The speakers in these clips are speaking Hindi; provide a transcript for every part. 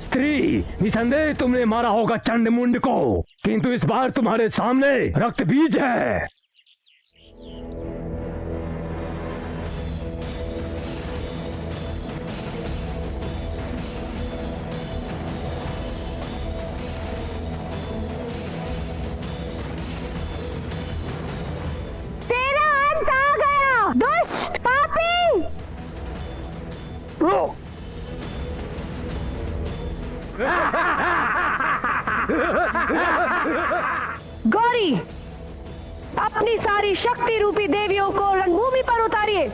स्त्री, निसंदेह तुमने मारा होगा चंडमुंड को, किंतु इस बार तुम्हारे सामने रक्त बीज है। तेरा अंत आ गया, दुष्ट पापी। गौरी, अपनी सारी शक्ति रूपी देवियों को रणभूमि पर उतारिए।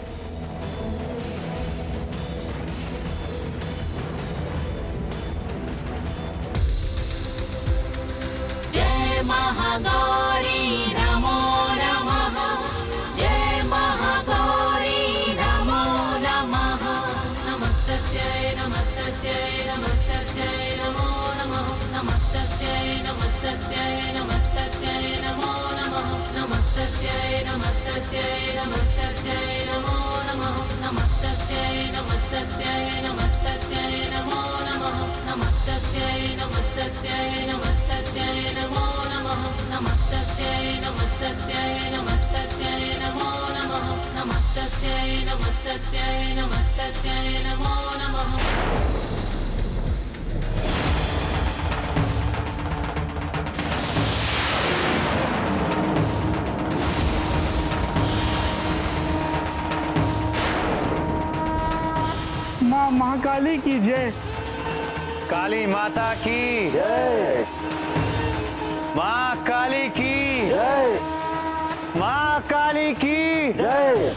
जय महागौरी नमो नमः, जय महागौरी नमो नमः। नमस्तस्यै नमस्तस्यै नमस्तस्यै नमो नमः, नमस्तस्यै नमस्तस्यै नमस्तस्यै नमो नमः, नमस्तस्यै नमस्तस्यै नमस्तस्यै नमो नमः, नमस्तस्यै नमस्तस्यै नमस्तस्यै नमो नमः, नमस्तस्यै नमस्तस्यै नमस्तस्यै नमो नमः, नमस्तस्यै नमस्तस्यै नमस्तस्यै नमो नमः, नमस्तस्यै नमस्तस्यै नमस्तस्यै नमो नमः। माँ महाकाली की जय। काली माता की जय। माँ काली की जय। माँ काली की जय।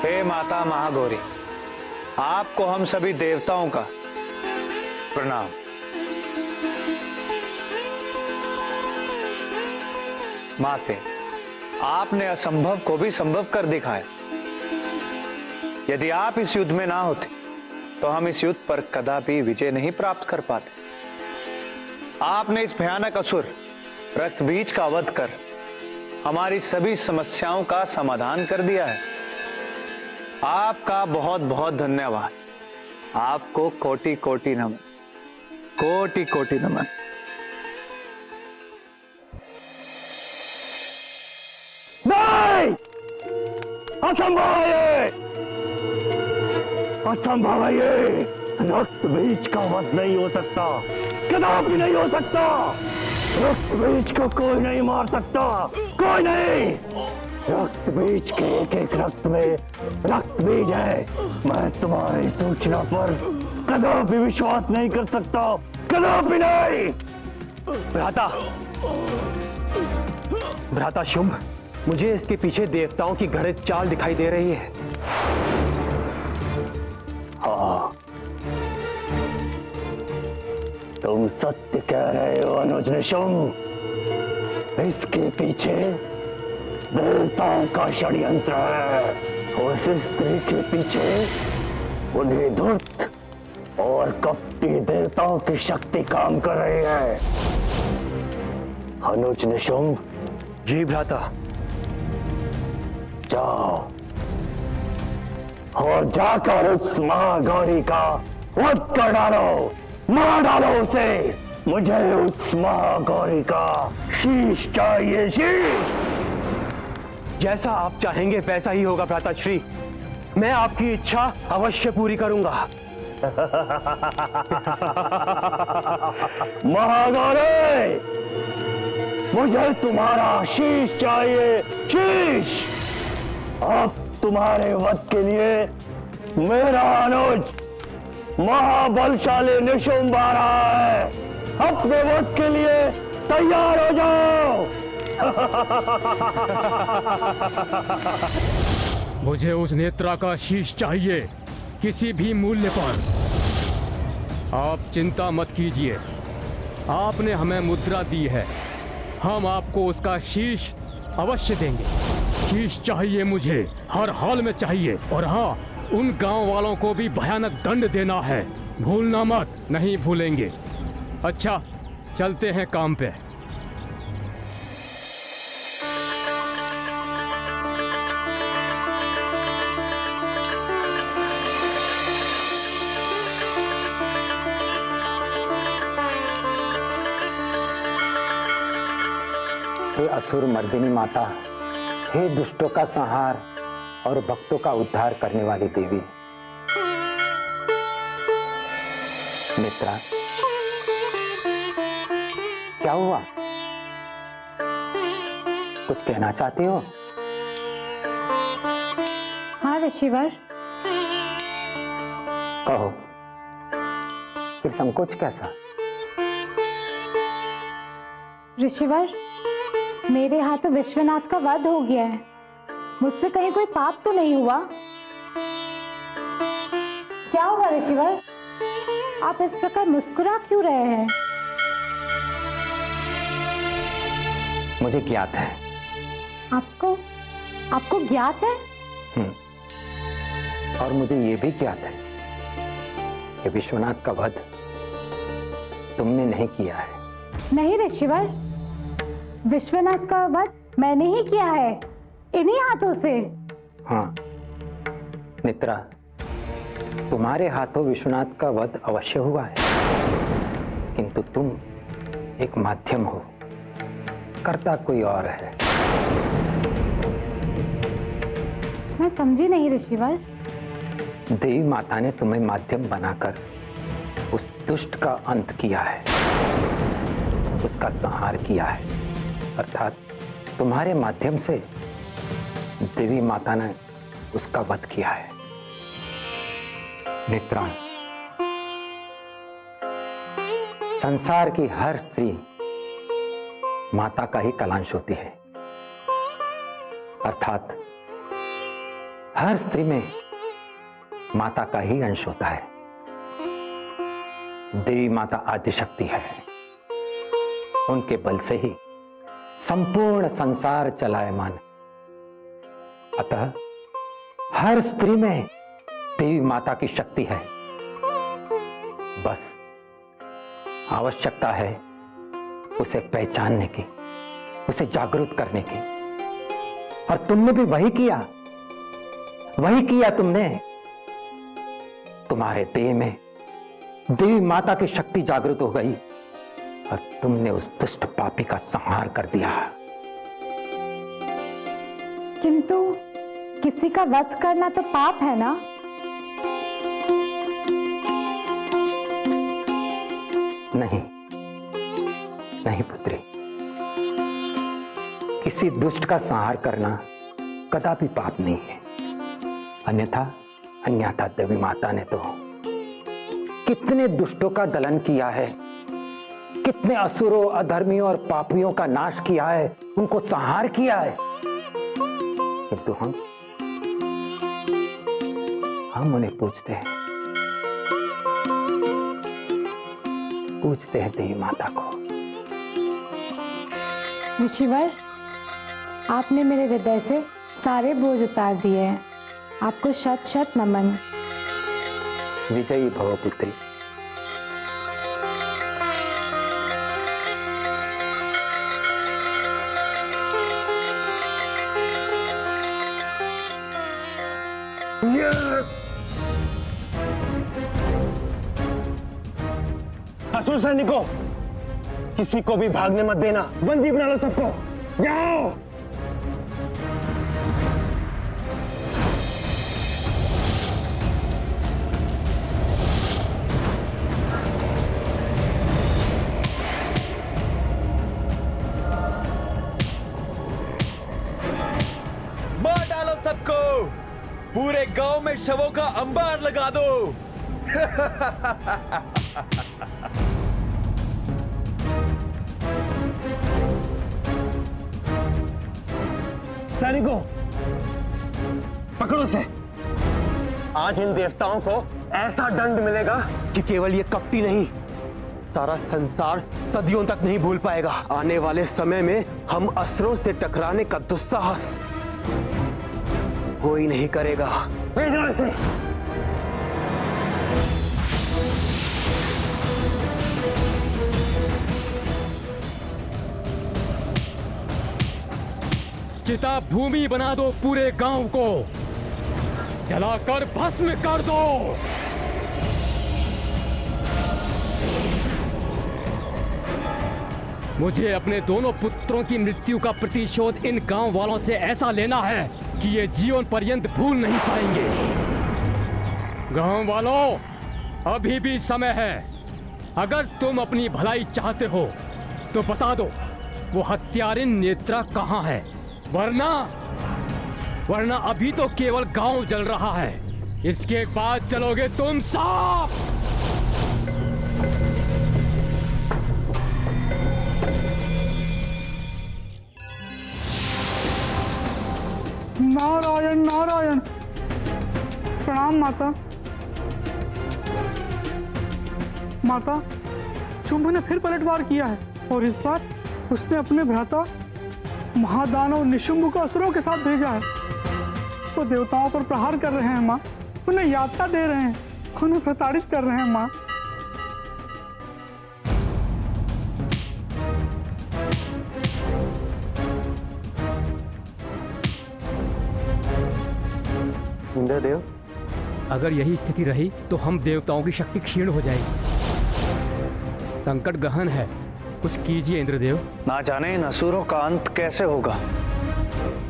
हे माता महागौरी, आपको हम सभी देवताओं का प्रणाम। माते, आपने असंभव को भी संभव कर दिखाया। यदि आप इस युद्ध में ना होते तो हम इस युद्ध पर कदापि विजय नहीं प्राप्त कर पाते। आपने इस भयानक असुर रक्तबीज का वध कर हमारी सभी समस्याओं का समाधान कर दिया है। आपका बहुत बहुत धन्यवाद। आपको कोटि कोटि नमन, कोटि कोटि नमन। नहीं, असंभव है ये, असंभव है ये। रक्त बीज का वध नहीं हो सकता, कदापि नहीं हो सकता। रक्त बीज को कोई नहीं मार सकता, कोई नहीं। रक्त बीज के एक एक रक्त में रक्त बीज है। मैं तुम्हारी सूचना पर कदापि विश्वास नहीं कर सकता, कदापि नहीं। भ्राता, भ्राता शुंभ, मुझे इसके पीछे देवताओं की घड़ित चाल दिखाई दे रही है। हाँ, तुम सत्य कह रहे हो अनुज निशुंभ। इसके पीछे देवताओं का षड्यंत्र है। उस स्त्री के पीछे उन्हें धूर्त और कपटी देवताओं की शक्ति काम कर रही है। अनुज निशुंभ। जी भ्राता। जाओ और जाकर उस महागौरी का वध कर डालो, मार डालो उसे। मुझे उस महागौरी का शीश चाहिए, शीश। जैसा आप चाहेंगे वैसा ही होगा भ्राता श्री। मैं आपकी इच्छा अवश्य पूरी करूंगा। महागौरी, मुझे तुम्हारा शीश चाहिए, शीश। अब तुम्हारे वध के लिए मेरा अनुज महाबलशाली निशुंभ आ रहा है। अपने वध के लिए तैयार हो जाओ। मुझे उस नेत्रा का शीश चाहिए, किसी भी मूल्य पर। आप चिंता मत कीजिए, आपने हमें मुद्रा दी है, हम आपको उसका शीश अवश्य देंगे। शीश चाहिए मुझे, हर हाल में चाहिए। और हाँ, उन गांव वालों को भी भयानक दंड देना है, भूलना मत। नहीं भूलेंगे। अच्छा, चलते हैं काम पे। हे असुर मर्दिनी माता, हे दुष्टों का संहार और भक्तों का उद्धार करने वाली देवी मित्रा, क्या हुआ? कुछ कहना चाहती हो? हाँ ऋषिवर। कहो। फिर संकोच कैसा? ऋषिवर, मेरे हाथों विश्वनाथ का वध हो गया है। मुझसे कहीं कोई पाप तो नहीं हुआ? क्या हुआ ऋषिवर? आप इस प्रकार मुस्कुरा क्यों रहे हैं? मुझे ज्ञात है। आपको ज्ञात है? और मुझे ये भी ज्ञात है कि विश्वनाथ का वध तुमने नहीं किया है। नहीं ऋषिवर, विश्वनाथ का वध मैंने ही किया है, इन्हीं हाथों से। हाँ मित्रा, तुम्हारे हाथों विश्वनाथ का वध अवश्य हुआ है, किंतु तुम एक माध्यम हो, करता कोई और है। मैं समझी नहीं ऋषिवर। देवी माता ने तुम्हें माध्यम बनाकर उस दुष्ट का अंत किया है, उसका संहार किया है। अर्थात तुम्हारे माध्यम से देवी माता ने उसका वध किया है। मित्रा, संसार की हर स्त्री माता का ही कलांश होती है। अर्थात हर स्त्री में माता का ही अंश होता है। देवी माता आदिशक्ति है, उनके बल से ही संपूर्ण संसार चलायमान। अतः हर स्त्री में देवी माता की शक्ति है। बस आवश्यकता है उसे पहचानने की, उसे जागरूक करने की। और तुमने भी वही किया तुमने। तुम्हारे देह में देवी माता की शक्ति जागृत हो गई और तुमने उस दुष्ट पापी का संहार कर दिया। किंतु किसी का वध करना तो पाप है ना? नहीं पुत्री, किसी दुष्ट का संहार करना कदापि पाप नहीं है। अन्यथा देवी माता ने तो कितने दुष्टों का दलन किया है, कितने असुरों, अधर्मियों और पापियों का नाश किया है, उनको संहार किया है। किंतु हम उन्हें पूछते हैं देवी माता को। ऋषिवर, आपने मेरे हृदय से सारे बोझ उतार दिए हैं। आपको शत शत नमन। विजयी भव पुत्री। असुर सैनिकों, किसी को भी भागने मत देना, बंदी बना लो सबको। जाओ। मार डालो सबको, पूरे गांव में शवों का अंबार लगा दो। सैनिकों, पकड़ो से। आज इन देवताओं को ऐसा दंड मिलेगा कि केवल ये कपटी नहीं, सारा संसार सदियों तक नहीं भूल पाएगा। आने वाले समय में हम असुरों से टकराने का दुस्साहस कोई नहीं करेगा। भेजो इसे। चिता भूमि बना दो, पूरे गांव को जलाकर भस्म कर दो। मुझे अपने दोनों पुत्रों की मृत्यु का प्रतिशोध इन गांव वालों से ऐसा लेना है कि ये जीवन पर्यंत भूल नहीं पाएंगे। गांव वालों, अभी भी समय है। अगर तुम अपनी भलाई चाहते हो तो बता दो वो हत्यारिन नेत्रा कहाँ है, वरना अभी तो केवल गांव जल रहा है, इसके बाद चलोगे तुम साफ। नारायण नारायण। प्रणाम माता। माता, शुंभ ने फिर पलटवार किया है और इस बार उसने अपने भ्राता महादानव निशुंभ को असुरों के साथ भेजा है। वो देवताओं पर प्रहार कर रहे हैं माँ, उन्हें यातना दे रहे हैं, उन्हें प्रताड़ित कर रहे हैं माँ। इंद्रदेव, अगर यही स्थिति रही तो हम देवताओं की शक्ति क्षीण हो जाएगी। संकट गहन है, कुछ कीजिए इंद्रदेव। ना जाने इन असुरों का अंत कैसे होगा,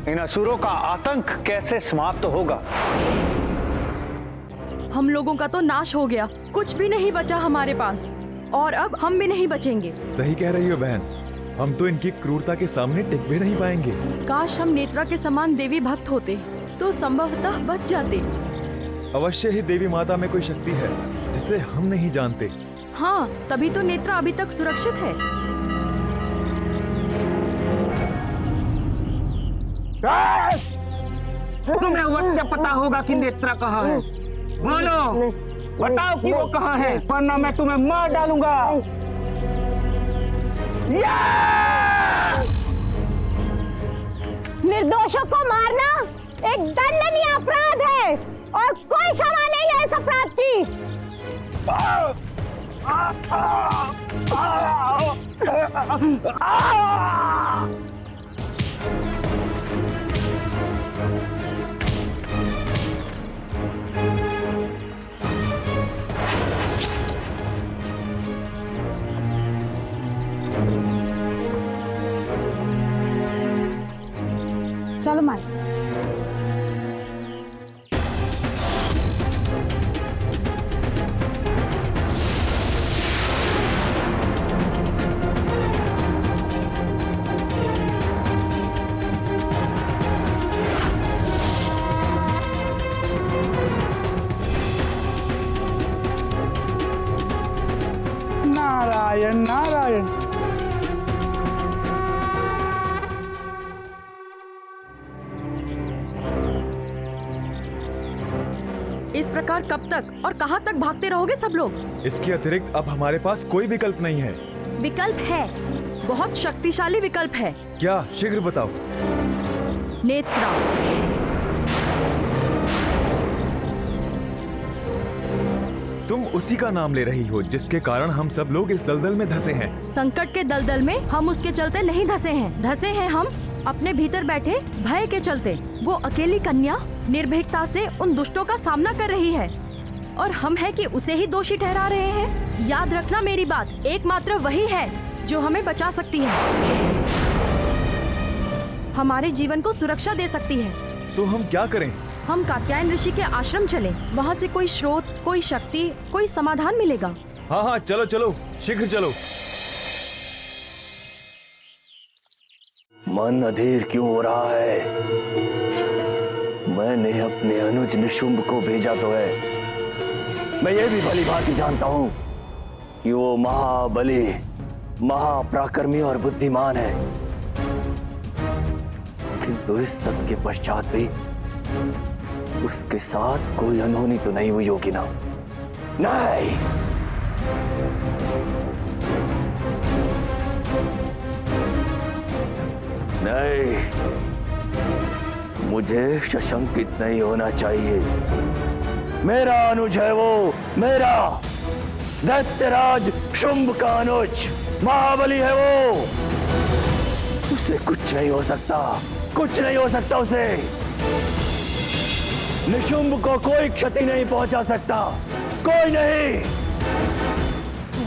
इन असुरों का आतंक कैसे समाप्त होगा। हम लोगों का तो नाश हो गया, कुछ भी नहीं बचा हमारे पास, और अब हम भी नहीं बचेंगे। सही कह रही हो बहन, हम तो इनकी क्रूरता के सामने टिक भी नहीं पाएंगे। काश हम नेत्रा के समान देवी भक्त होते तो संभवतः बच जाते। अवश्य ही देवी माता में कोई शक्ति है जिसे हम नहीं जानते। हाँ, तभी तो नेत्रा अभी तक सुरक्षित है। तुम्हें अवश्य पता होगा कि नेत्रा कहाँ है। बोलो, बताओ कि वो कहाँ है, वरना मैं तुम्हें मार डालूंगा। निर्दोषों को मारना एक दंडनीय अपराध है और कोई क्षमा नहीं है इस अपराध की। चलो माई। नारायण नारायण। इस प्रकार कब तक और कहां तक भागते रहोगे सब लोग? इसके अतिरिक्त अब हमारे पास कोई विकल्प नहीं है। विकल्प है, बहुत शक्तिशाली विकल्प है। क्या? शीघ्र बताओ। नेत्रा। तुम उसी का नाम ले रही हो जिसके कारण हम सब लोग इस दलदल में धंसे हैं। संकट के दलदल में हम उसके चलते नहीं धंसे हैं, धंसे हैं हम अपने भीतर बैठे भय के चलते। वो अकेली कन्या निर्भीकता से उन दुष्टों का सामना कर रही है और हम है कि उसे ही दोषी ठहरा रहे हैं। याद रखना मेरी बात, एकमात्र वही है जो हमें बचा सकती है, हमारे जीवन को सुरक्षा दे सकती है। तो हम क्या करें? हम कात्यायन ऋषि के आश्रम चलें, वहाँ से कोई स्रोत, कोई शक्ति, कोई समाधान मिलेगा। हाँ हाँ, चलो चलो, शीघ्र चलो। मन अधीर क्यों हो रहा है? मैंने अपने अनुज निशुंभ को भेजा तो है। मैं ये भी भली भांति जानता हूं कि वो महाबली, महापराक्रमी और बुद्धिमान है, किंतु इस सब के पश्चात भी उसके साथ कोई अनहोनी तो नहीं हुई होगी ना? नहीं, नहीं, मुझे शशंकित नहीं होना चाहिए। मेरा अनुज है वो, मेरा दैत्यराज शुंभ का अनुज, महाबली है वो। उसे कुछ नहीं हो सकता, कुछ नहीं हो सकता उसे। निशुंभ को कोई क्षति नहीं पहुंचा सकता, कोई नहीं।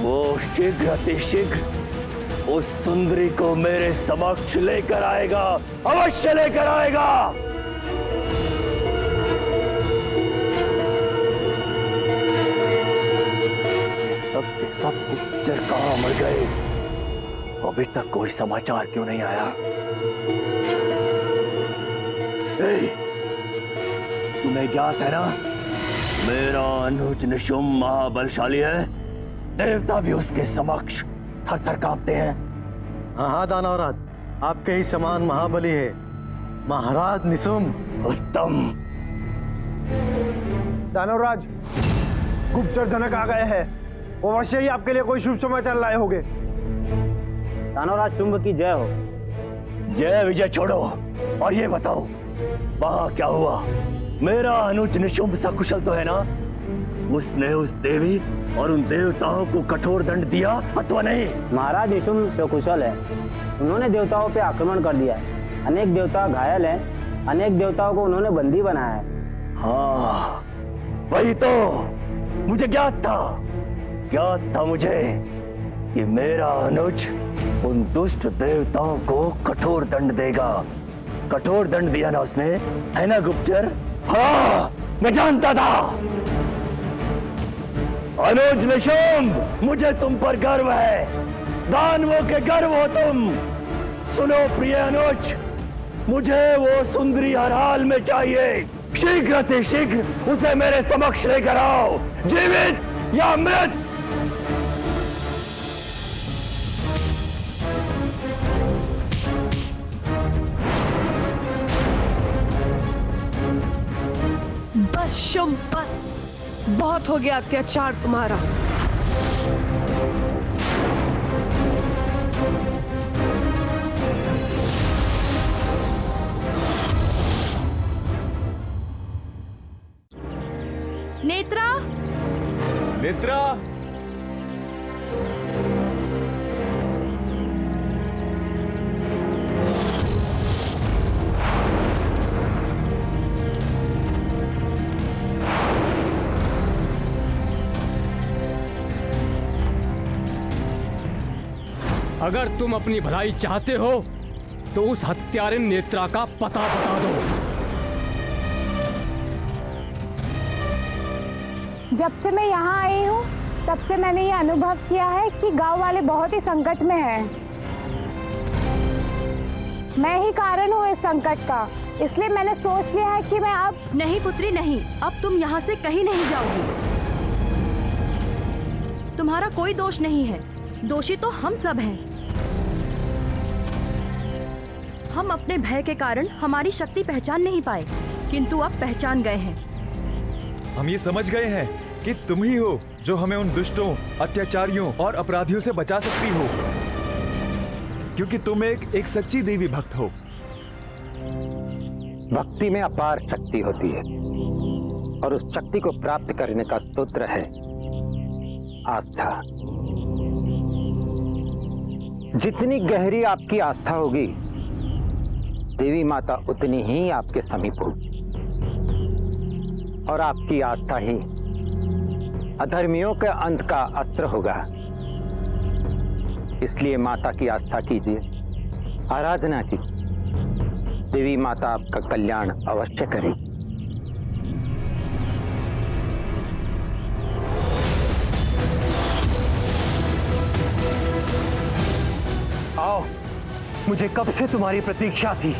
वो शीघ्र अतिशीघ्र उस सुंदरी को मेरे समक्ष लेकर आएगा, अवश्य लेकर आएगा। सब गुप्तचर कहां मर गए? अभी तक कोई समाचार क्यों नहीं आया? तुम्हें ज्ञात है ना, मेरा अनुज निशुंभ महाबलशाली है। देवता भी उसके समक्ष थर थर कांपते हैं। हाँ दानवराज, आपके ही समान महाबली है महाराज निशुंभ। उत्तम। दानवराज, गुप्तचर जनक आ गए हैं। वो अवश्य ही आपके लिए कोई शुभ समाचार लाए होंगे। दानवराज शुंभ की जय हो। जय विजय छोड़ो और ये बताओ, वहां क्या हुआ? मेरा अनुज निशुंभ सकुशल तो है ना? उसने उस देवी और उन देवताओं को कठोर दंड दिया अथवा नहीं? महाराज निशुंभ सकुशल है। उन्होंने देवताओं पे आक्रमण कर दिया है। अनेक देवता घायल हैं। अनेक देवताओं को उन्होंने बंदी बनाया है। हाँ, वही तो मुझे ज्ञात था मुझे कि मेरा अनुज उन दुष्ट देवताओं को कठोर दंड देगा। कठोर दंड दिया ना उसने, है ना गुप्तचर? हाँ, मैं जानता था। अनुज निशुंभ, मुझे तुम पर गर्व है। दानवों के गर्व हो तुम। सुनो प्रिय अनुज, मुझे वो सुंदरी हर हाल में चाहिए। शीघ्र अतिशीघ्र उसे मेरे समक्ष लेकर आओ, जीवित या मृत। बस शुंभ, बस बहुत हो गया अत्याचार तुम्हारा। नेत्रा, नेत्रा, अगर तुम अपनी भलाई चाहते हो तो उस हत्यारिन नेत्रा का पता बता दो। जब से मैं यहाँ आई हूँ तब से मैंने ये अनुभव किया है कि गांव वाले बहुत ही संकट में हैं। मैं ही कारण हूँ इस संकट का, इसलिए मैंने सोच लिया है कि मैं अब। नहीं पुत्री नहीं, अब तुम यहाँ से कहीं नहीं जाओगी। तुम्हारा कोई दोष नहीं है, दोषी तो हम सब हैं। हम अपने भय के कारण हमारी शक्ति पहचान नहीं पाए, किंतु अब पहचान गए हैं। हम ये समझ गए हैं कि तुम ही हो जो हमें उन दुष्टों, अत्याचारियों और अपराधियों से बचा सकती हो, क्योंकि तुम एक सच्ची देवी भक्त हो। भक्ति में अपार शक्ति होती है और उस शक्ति को प्राप्त करने का सूत्र है आस्था। जितनी गहरी आपकी आस्था होगी, देवी माता उतनी ही आपके समीप होगी और आपकी आस्था ही अधर्मियों के अंत का अस्त्र होगा। इसलिए माता की आस्था कीजिए, आराधना कीजिए। देवी माता आपका कल्याण अवश्य करेगी। आओ, मुझे कब से तुम्हारी प्रतीक्षा थी।